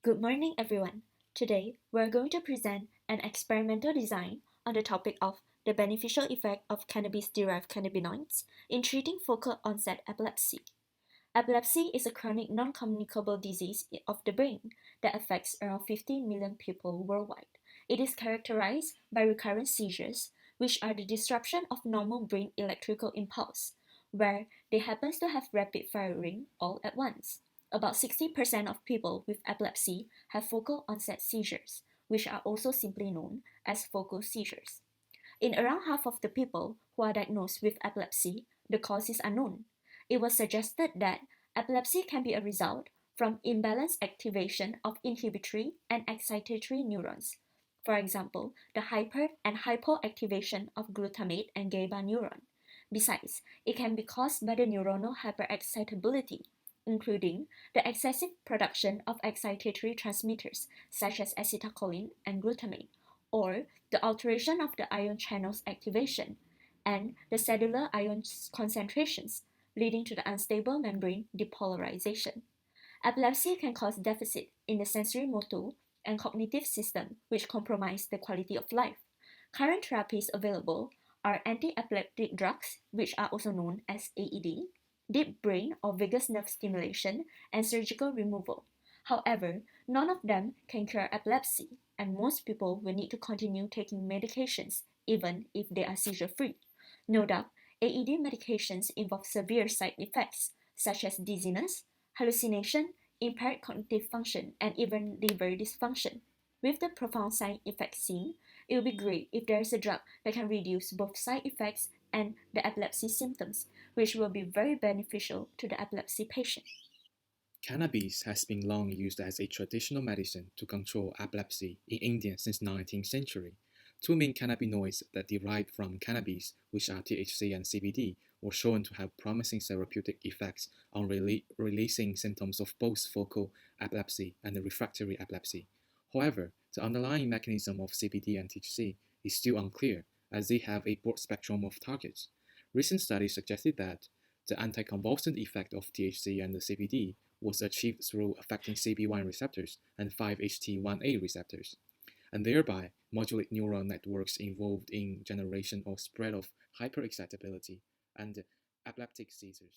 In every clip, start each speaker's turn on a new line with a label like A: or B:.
A: Good morning, everyone. Today, we're going to present an experimental design on the topic of the beneficial effect of cannabis-derived cannabinoids in treating focal onset epilepsy. Epilepsy is a chronic non-communicable disease of the brain that affects around 15 million people worldwide. It is characterized by recurrent seizures, which are the disruption of normal brain electrical impulse, where they happen to have rapid firing all at once. About 60% of people with epilepsy have focal onset seizures, which are also simply known as focal seizures. In around half of the people who are diagnosed with epilepsy, the cause is unknown. It was suggested that epilepsy can be a result from imbalanced activation of inhibitory and excitatory neurons. For example, the hyper and hypoactivation of glutamate and GABA neuron. Besides, it can be caused by the neuronal hyperexcitability, including the excessive production of excitatory transmitters such as acetylcholine and glutamate, or the alteration of the ion channel's activation, and the cellular ion concentrations, leading to the unstable membrane depolarization. Epilepsy can cause deficit in the sensory motor and cognitive system, which compromise the quality of life. Current therapies available are anti-epileptic drugs, which are also known as AED, deep brain or vagus nerve stimulation, and surgical removal. However, none of them can cure epilepsy, and most people will need to continue taking medications even if they are seizure-free. No doubt, AED medications involve severe side effects such as dizziness, hallucination, impaired cognitive function, and even liver dysfunction. With the profound side effects seen, it would be great if there is a drug that can reduce both side effects and the epilepsy symptoms, which will be very beneficial to the epilepsy patient.
B: Cannabis has been long used as a traditional medicine to control epilepsy in India since 19th century. Two main cannabinoids that derive from cannabis, which are THC and CBD, were shown to have promising therapeutic effects on releasing symptoms of both focal epilepsy and refractory epilepsy. However, the underlying mechanism of CBD and THC is still unclear, as they have a broad spectrum of targets. Recent studies suggested that the anticonvulsant effect of THC and the CBD was achieved through affecting CB1 receptors and 5-HT1A receptors, and thereby modulate neural networks involved in generation or spread of hyperexcitability and epileptic seizures.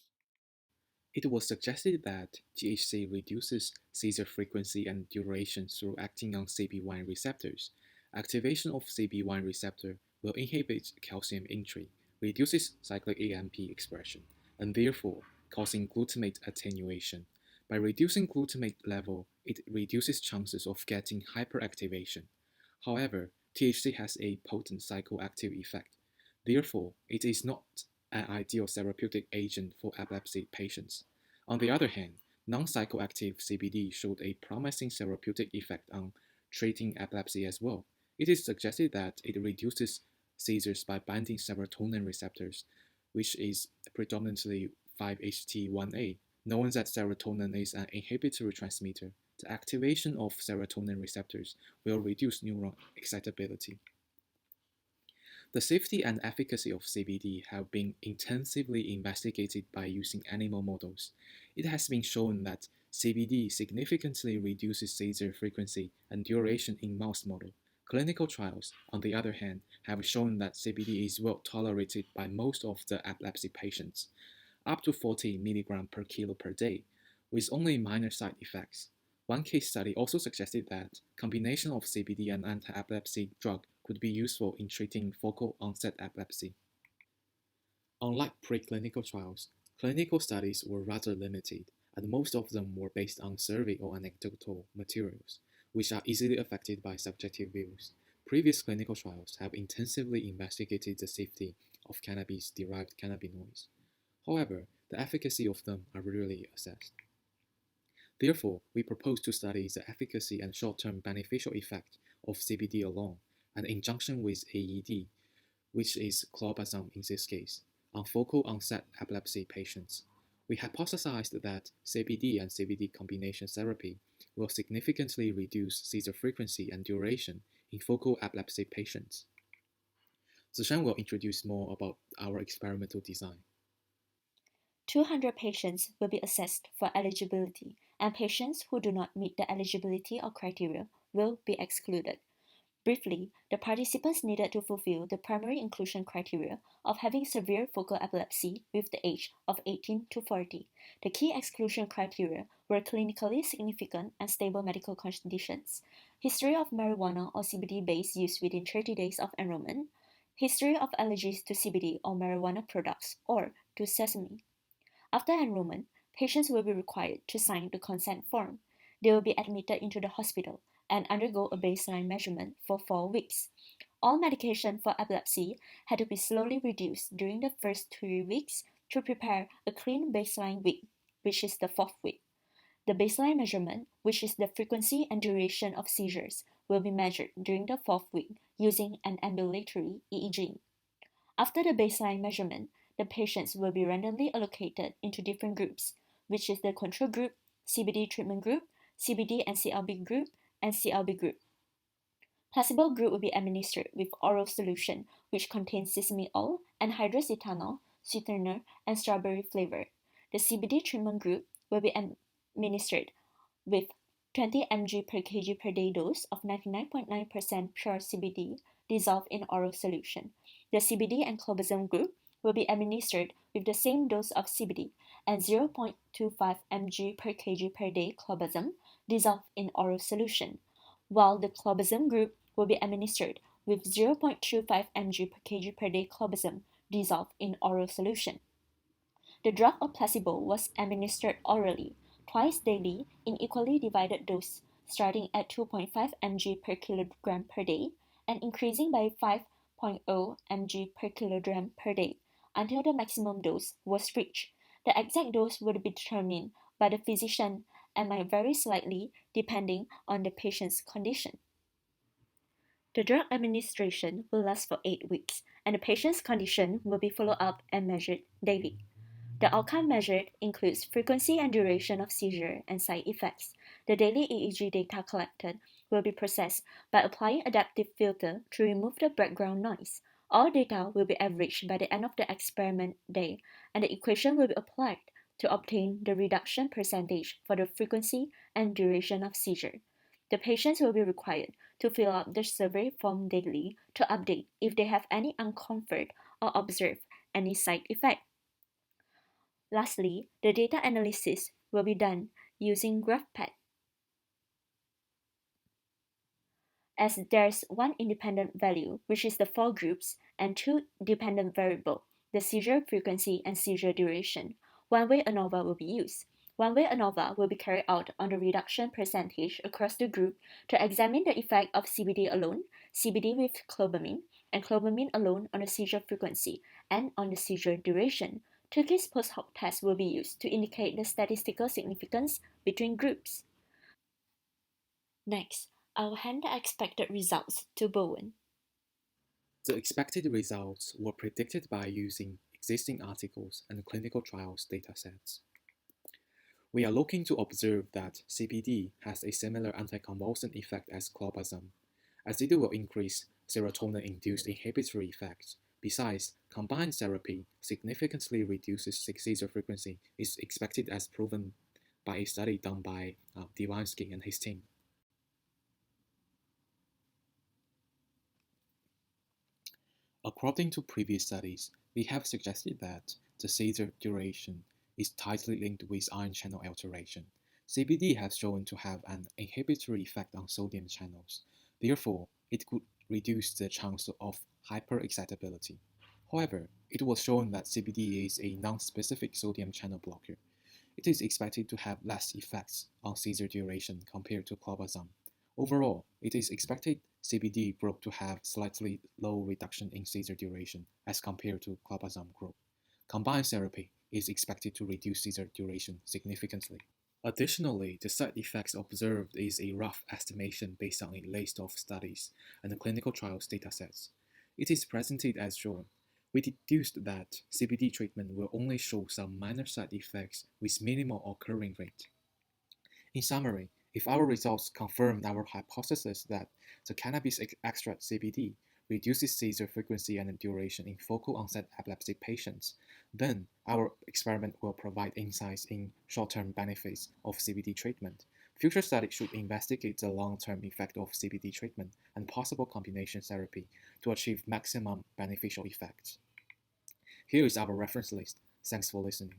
B: It was suggested that THC reduces seizure frequency and duration through acting on CB1 receptors. Activation of CB1 receptor will inhibit calcium entry, reduces cyclic AMP expression, and therefore causing glutamate attenuation. By reducing glutamate level, it reduces chances of getting hyperactivation. However, THC has a potent psychoactive effect. Therefore, it is not an ideal therapeutic agent for epilepsy patients. On the other hand, non-psychoactive CBD showed a promising therapeutic effect on treating epilepsy as well. It is suggested that it reduces seizures by binding serotonin receptors, which is predominantly 5-HT1A. Knowing that serotonin is an inhibitory transmitter, the activation of serotonin receptors will reduce neuron excitability. The safety and efficacy of CBD have been intensively investigated by using animal models. It has been shown that CBD significantly reduces seizure frequency and duration in mouse model. Clinical trials, on the other hand, have shown that CBD is well tolerated by most of the epilepsy patients, up to 40 mg per kilo per day, with only minor side effects. One case study also suggested that combination of CBD and anti-epilepsy drug could be useful in treating focal onset epilepsy. Unlike preclinical trials, clinical studies were rather limited, and most of them were based on survey or anecdotal materials, which are easily affected by subjective views. Previous clinical trials have intensively investigated the safety of cannabis-derived cannabinoids. However, the efficacy of them are rarely assessed. Therefore, we propose to study the efficacy and short-term beneficial effect of CBD alone, and in conjunction with AED, which is clobazam in this case, on focal onset epilepsy patients. We hypothesized that CBD and CBD combination therapy will significantly reduce seizure frequency and duration in focal epilepsy patients. Shan will introduce more about our experimental design.
A: 200 patients will be assessed for eligibility, and patients who do not meet the eligibility or criteria will be excluded. Briefly, the participants needed to fulfill the primary inclusion criteria of having severe focal epilepsy with the age of 18 to 40. The key exclusion criteria were clinically significant and stable medical conditions, history of marijuana or CBD-based use within 30 days of enrollment, history of allergies to CBD or marijuana products or to sesame. After enrollment, patients will be required to sign the consent form. They will be admitted into the hospital and undergo a baseline measurement for 4 weeks. All medication for epilepsy had to be slowly reduced during the first 3 weeks to prepare a clean baseline week, which is the 4th week. The baseline measurement, which is the frequency and duration of seizures, will be measured during the 4th week using an ambulatory EEG. After the baseline measurement, the patients will be randomly allocated into different groups, which is the control group, CBD treatment group, CBD and CLB group, and CLB group. Placebo group will be administered with oral solution, which contains sesame oil, anhydrous ethanol, sweetener, and strawberry flavor. The CBD treatment group will be administered with 20 mg per kg per day dose of 99.9% pure CBD dissolved in oral solution. The CBD and clobazam group will be administered with the same dose of CBD and 0.25 mg per kg per day clobazam dissolved in oral solution, while the clobazam group will be administered with 0.25 mg per kg per day clobazam dissolved in oral solution. The drug or placebo was administered orally, twice daily in equally divided dose, starting at 2.5 mg per kilogram per day and increasing by 5.0 mg per kilogram per day until the maximum dose was reached. The exact dose would be determined by the physician and might vary slightly depending on the patient's condition. The drug administration will last for 8 weeks, and the patient's condition will be followed up and measured daily. The outcome measured includes frequency and duration of seizure and side effects. The daily EEG data collected will be processed by applying adaptive filter to remove the background noise. All data will be averaged by the end of the experiment day, and the equation will be applied to obtain the reduction percentage for the frequency and duration of seizure. The patients will be required to fill out the survey form daily to update if they have any uncomfort or observe any side effect. Lastly, the data analysis will be done using GraphPad, as there's one independent value, which is the 4 groups, and 2 dependent variables, the seizure frequency and seizure duration. One-way ANOVA will be used. One-way ANOVA will be carried out on the reduction percentage across the group to examine the effect of CBD alone, CBD with clobamine, and clobamine alone on the seizure frequency and on the seizure duration. Turkish post-hoc tests will be used to indicate the statistical significance between groups. Next, I'll hand the expected results to Bowen.
B: The expected results were predicted by using existing articles and clinical trials datasets. We are looking to observe that CBD has a similar anticonvulsant effect as clobazam, as it will increase serotonin-induced inhibitory effects. Besides, combined therapy significantly reduces seizure frequency is expected as proven by a study done by Divansky and his team. According to previous studies, we have suggested that the seizure duration is tightly linked with ion channel alteration. CBD has shown to have an inhibitory effect on sodium channels. Therefore, it could reduce the chance of hyperexcitability. However, it was shown that CBD is a non-specific sodium channel blocker. It is expected to have less effects on seizure duration compared to clobazam. Overall, it is expected CBD group to have slightly low reduction in seizure duration as compared to clobazam group. Combined therapy is expected to reduce seizure duration significantly. Additionally, the side effects observed is a rough estimation based on a list of studies and clinical trials datasets. It is presented as shown. We deduced that CBD treatment will only show some minor side effects with minimal occurring rate. In summary, if our results confirm our hypothesis that the cannabis extract CBD reduces seizure frequency and duration in focal onset epilepsy patients, then our experiment will provide insights in short-term benefits of CBD treatment. Future studies should investigate the long-term effect of CBD treatment and possible combination therapy to achieve maximum beneficial effects. Here is our reference list. Thanks for listening.